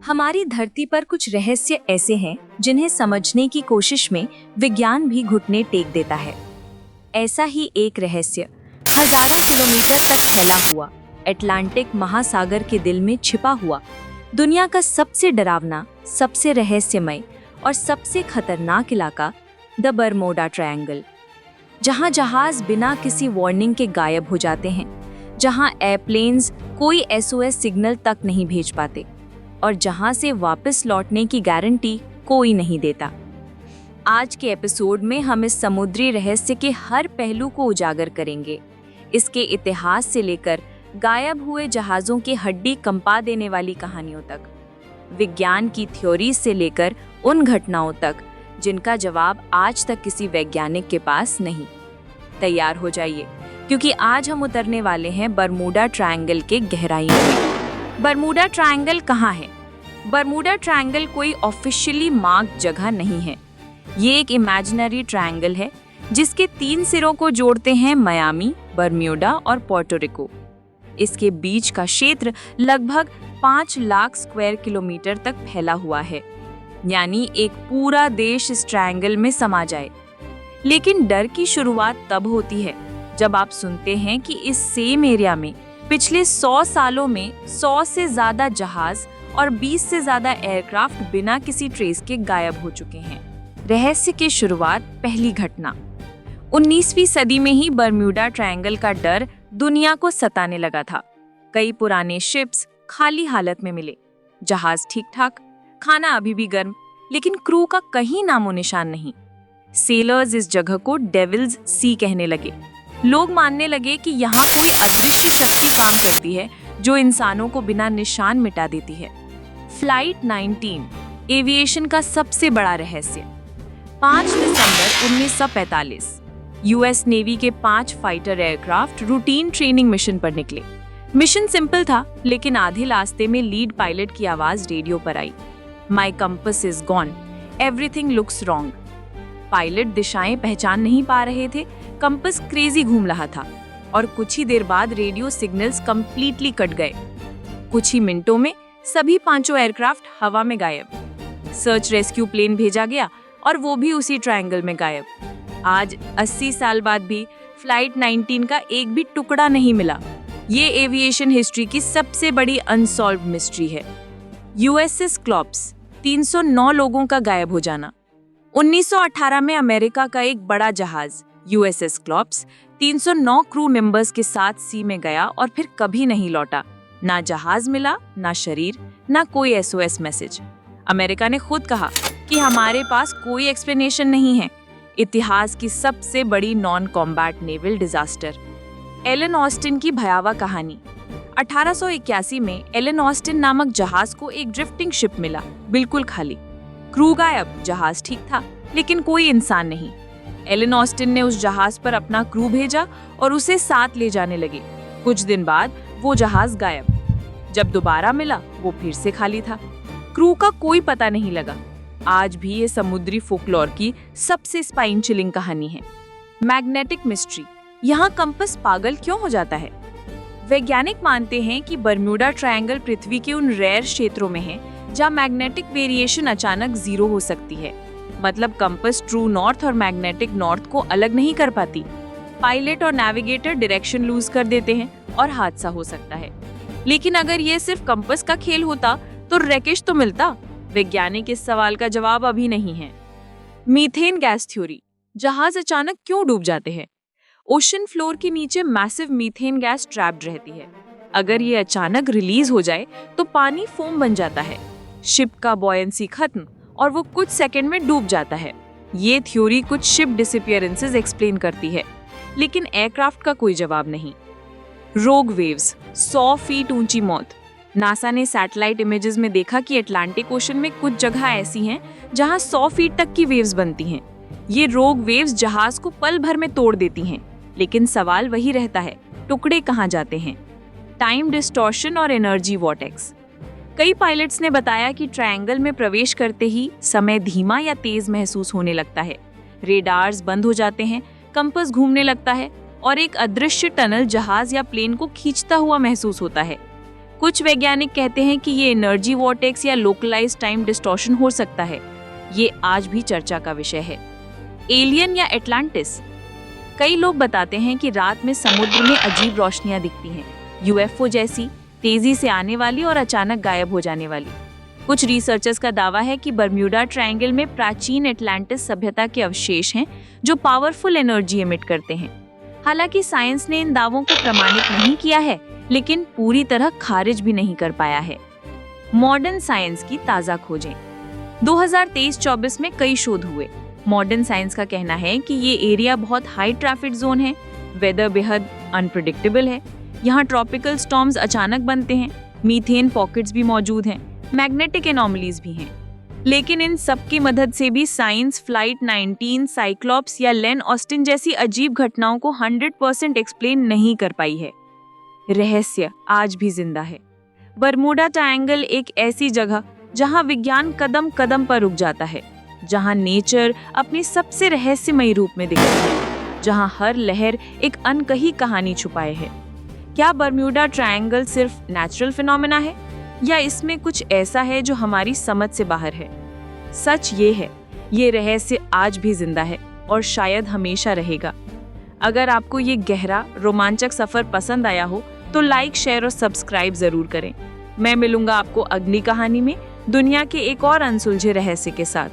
हमारी धरती पर कुछ रहस्य ऐसे हैं जिन्हें समझने की कोशिश में विज्ञान भी घुटने टेक देता है। ऐसा ही एक रहस्य हजारों किलोमीटर तक फैला हुआ अटलांटिक महासागर के दिल में छिपा हुआ दुनिया का सबसे डरावना, सबसे रहस्यमय और सबसे खतरनाक इलाका द बरमोडा ट्रायंगल, जहां जहाज बिना किसी वार्निंग के गायब हो जाते हैं, जहां एयरप्लेन्स कोई एसओएस सिग्नल तक नहीं भेज पाते और जहां से वापस लौटने की गारंटी कोई नहीं देता। आज के एपिसोड में हम इस समुद्री रहस्य के हर पहलू को उजागर करेंगे, इसके इतिहास से लेकर गायब हुए जहाज़ों की हड्डी कंपा देने वाली कहानियों तक, विज्ञान की थ्योरी से लेकर उन घटनाओं तक जिनका जवाब आज तक किसी वैज्ञानिक के पास नहीं। तैयार हो जाइए, क्योंकि आज हम उतरने वाले हैं बरमूडा ट्रायंगल के गहराइयों में। बरमूडा ट्रायंगल कहाँ है? बरमूडा ट्रायंगल कोई ऑफिशियली मार्क्ड जगह नहीं है। ये एक इमेजिनरी ट्रायंगल है जिसके 3 सिरों को जोड़ते हैं मियामी, बरम्यूडा और पोर्टो रिको। इसके बीच का क्षेत्र लगभग 5 लाख स्क्वायर किलोमीटर तक फैला हुआ है, यानी एक पूरा देश इस ट्रायंगल में समा जाए। लेकिन डर की शुरुआत तब होती है जब आप सुनते हैं कि इस सेम एरिया में पिछले 100 सालों में 100 से ज्यादा जहाज और 20 से ज्यादा एयरक्राफ्ट बिना किसी ट्रेस के गायब हो चुके हैं। रहस्य की शुरुआत पहली घटना 19वीं सदी में ही बरम्यूडा ट्रायंगल का डर दुनिया को सताने लगा था। कई पुराने शिप्स खाली हालत में मिले, जहाज ठीक ठाक, खाना अभी भी गर्म, लेकिन क्रू का कहीं नामो निशान नहीं। सेलर्स इस जगह को डेविल्स सी कहने लगे। लोग मानने लगे कि यहाँ कोई अदृश्य शक्ति काम करती है जो इंसानों को बिना निशान मिटा देती है। फ्लाइट 19 एविएशन का सबसे बड़ा रहस्य। 5 दिसंबर 1945 यूएस नेवी के 5 fighter aircraft routine training mission पर निकले। मिशन सिंपल था, लेकिन आधे रास्ते में लीड पायलट की आवाज रेडियो पर आई, my compass is gone, everything looks wrong. Pilot दिशाएं पहचान नहीं पा रहे थे, कंपस क्रेजी घूम रहा था और कुछ ही देर बाद रेडियो सिग्नल्स कंप्लीटली कट गए। कुछ ही मिनटों में सभी 5 एयरक्राफ्ट हवा में गायब। सर्च रेस्क्यू प्लेन भेजा गया और वो भी उसी ट्रायंगल में गायब। आज 80 साल बाद भी फ्लाइट 19 का एक भी टुकड़ा नहीं मिला। ये एविएशन हिस्ट्री की सबसे बड़ी अनसॉल्व्ड मिस्ट्री है। यूएसएस क्लॉप्स 309 लोगों का गायब हो जाना। 1918 में अमेरिका का एक बड़ा जहाज यूएसएस क्लॉप्स 309 क्रू मेंबर्स के साथ सी में गया और फिर कभी नहीं लौटा। ना जहाज मिला, ना शरीर, ना कोई एसओएस मैसेज। अमेरिका ने खुद कहा कि हमारे पास कोई एक्सप्लेनेशन नहीं है। इतिहास की सबसे बड़ी non combat naval disaster. Allen Austin की भयावह कहानी। 1881 में एलन ऑस्टिन नामक जहाज को एक ड्रिफ्टिंग शिप मिला, बिल्कुल खाली। क्रू गायब, जहाज ठीक था, लेकिन कोई इंसान नहीं। एलन ऑस्टिन ने उस जहाज पर अपना क्रू भेजा और उसे साथ ले जाने लगे। कुछ दिन बाद वो जहाज गायब। जब दोबारा मिला, वो फिर से खाली था। क्रू का कोई पता नहीं लगा। आज भी ये समुद्री फोकलोर की सबसे स्पाइन चिलिंग कहानी है। Magnetic mystery. यहाँ कंपस पागल क्यों हो जाता है? वैज्ञानिक मानते हैं कि बरम्यूडा ट्रायंगल पृथ्वी के उन रेयर क्षेत्रों में है जहाँ मैग्नेटिक वेरिएशन अचानक 0 हो सकती है। मतलब कंपस ट्रू नॉर्थ और मैग्नेटिक नॉर्थ को अलग नहीं कर पाती। पायलट और नेविगेटर डायरेक्शन लूज कर देते हैं और हादसा हो सकता है। लेकिन अगर ये सिर्फ कंपस का खेल होता तो रैकेश तो मिलता। वैज्ञानिक इस सवाल का जवाब अभी नहीं है। Methane gas theory. जहाज अचानक क्यों डूब जाते हैं? ओशन फ्लोर के नीचे मैसिव मीथेन गैस ट्रैप्ड रहती है। अगर ये अचानक रिलीज हो जाए तो पानी फोम बन जाता है, शिप का बॉयंसी खत्म और वो कुछ सेकंड में डूब जाता है। ये थ्योरी कुछ शिप डिसअपीयरेंसेस एक्सप्लेन करती है, लेकिन एयरक्राफ्ट का कोई जवाब नहीं। रोग वेव्स। 100 फीट ऊंची मौत। नासा ने सैटेलाइट इमेजेस में देखा कि अटलांटिक ओशन में कुछ जगह ऐसी हैं जहां 100 फीट तक की वेव्स बनती हैं। ये रोग वेव्स जहाज को पल भर में तोड़ देती हैं, लेकिन सवाल वही रहता है, टुकड़े कहाँ जाते हैं? टाइम डिस्टॉर्शन और एनर्जी वॉर्टेक्स। कई पायलट्स ने बताया कि ट्रायंगल में प्रवेश करते ही समय धीमा या तेज महसूस होने लगता है। रेडार्स बंद हो जाते हैं, कंपास घूमने लगता है और एक अदृश्य टनल जहाज या प्लेन को खींचता हुआ महसूस होता है। कुछ वैज्ञानिक कहते हैं कि ये एनर्जी वॉर्टेक्स या लोकलाइज्ड टाइम डिस्टॉर्शन हो सकता है। ये आज भी चर्चा का विषय है। एलियन या एटलांटिस। कई लोग बताते हैं कि रात में समुद्र में अजीब रोशनियां दिखती हैं, यूएफओ जैसी, तेजी से आने वाली और अचानक गायब हो जाने वाली। कुछ रिसर्चर्स का दावा है कि बर्म्यूडा ट्रायंगल में प्राचीन एटलांटिस सभ्यता के अवशेष हैं जो पावरफुल एनर्जी एमिट करते हैं। हालांकि साइंस ने इन दावों को प्रमाणित नहीं किया है, लेकिन पूरी तरह खारिज भी नहीं कर पाया है। मॉडर्न साइंस की ताज़ा खोजें। 2023-24 में कई शोध हुए। मॉडर्न साइंस का कहना है कि ये एरिया बहुत हाई ट्रैफिक जोन है, वेदर बेहद अनप्रिडिक्टेबल है, यहाँ ट्रॉपिकल स्टॉर्म्स अचानक बनते हैं, मीथेन पॉकेट्स भी मौजूद हैं, मैग्नेटिक एनोमलीज भी हैं। लेकिन इन सब की मदद से भी साइंस फ्लाइट 19, साइक्लॉप्स या लेन ऑस्टिन जैसी अजीब घटनाओं को 100% एक्सप्लेन नहीं कर पाई है। रहस्य आज भी जिंदा है। बर्मुडा ट्रायंगल एक ऐसी जगह जहां विज्ञान कदम कदम पर रुक जाता है, जहां नेचर अपनी सबसे रहस्यमयी रूप में दिखती है, जहां हर लहर एक अनकही कहानी छुपाए है। क्या बर्म्यूडा ट्रायंगल सिर्फ नेचुरल फिनोमेना है या इसमें कुछ ऐसा है जो हमारी समझ से बाहर है? सच ये है, ये रहस्य आज भी जिंदा है और शायद हमेशा रहेगा। अगर आपको ये गहरा रोमांचक सफर पसंद आया हो तो लाइक, शेयर और सब्सक्राइब जरूर करें। मैं मिलूंगा आपको अगली कहानी में दुनिया के एक और अनसुलझे रहस्य के साथ।